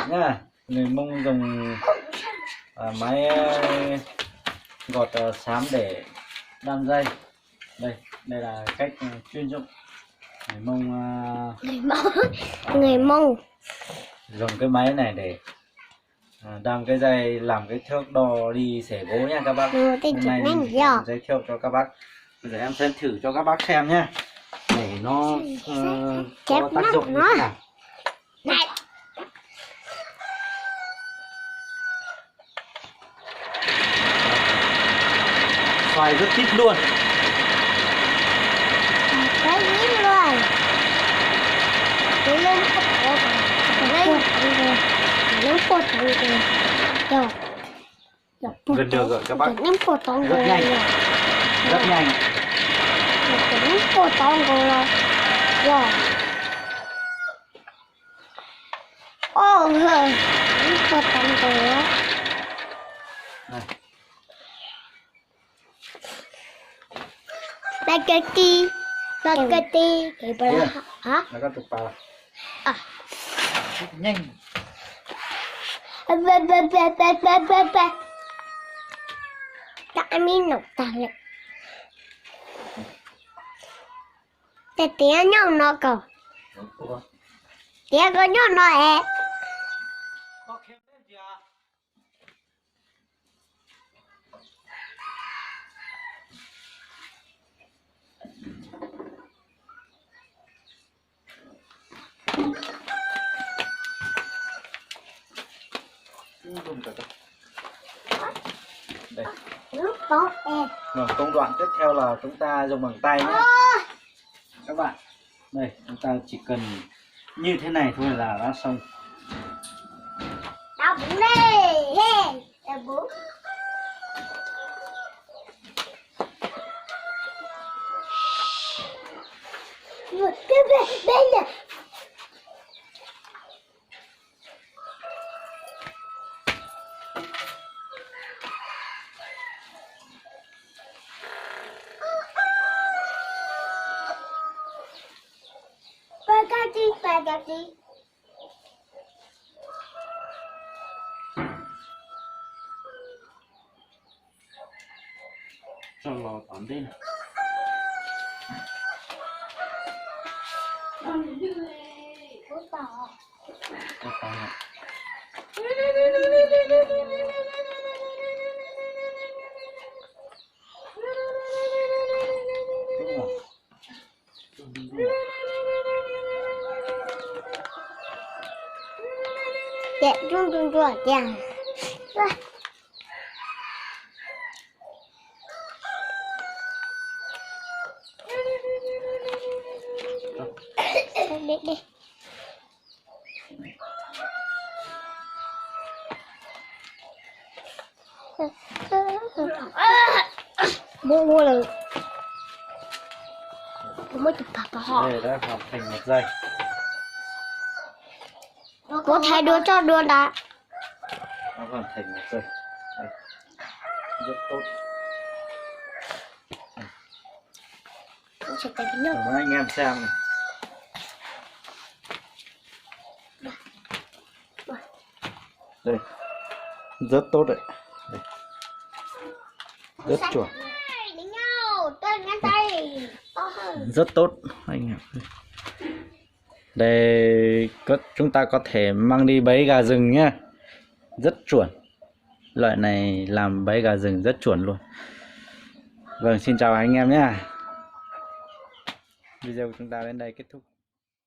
nhá. Người Mông dùng máy gọt xám để đan dây. Đây là cách chuyên dụng. Người Mông dùng cái máy này để đan cái dây, làm cái thước đo đi xẻ gỗ nha các bác. Hôm nay mình giới thiệu cho các bác. Bây giờ em sẽ thử cho các bác xem nhé, để nó có tác dụng như thế nào. này. Xoài rất thích luôn. Cái gì luôn. Cái lên cột rồi. Lên cột rồi. Rồi. Gần được rồi các bác. Rất nhanh. Rất nhanh. Lên cột rồi. Rồi. Ô rồi. Lên cột rồi. Spaghetti, cái bala hả? Nó có tục bala. Nhanh. Tại mình nộp tài lực. Để tiếng nhau nó cầu. Tiếng có nhau nó ế. Đây. Lúc đó em. Rồi, công đoạn tiếp theo là chúng ta dùng bằng tay nhé. Các bạn, đây chúng ta chỉ cần như thế này thôi là đã xong. Đau bụng đi, đau bụng. Bên này. Spaghetti. Cho lò tắm đi. Dạ, trung chàng. Đi. Mua là mới chụp thật họ. Đây đã hoàn thành một giây. Có thể đưa cho đưa đã. Nó hoàn thành một giây. Đây. Rất tốt. Cảm ơn anh em xem này. Đây. Rất tốt đấy. Đây. Rất chuẩn. Rất tốt anh em. Đây chúng ta có thể mang đi bẫy gà rừng nhé. Rất chuẩn. Loại này làm bẫy gà rừng rất chuẩn luôn. Vâng, xin chào anh em nhé. Video của chúng ta đến đây kết thúc.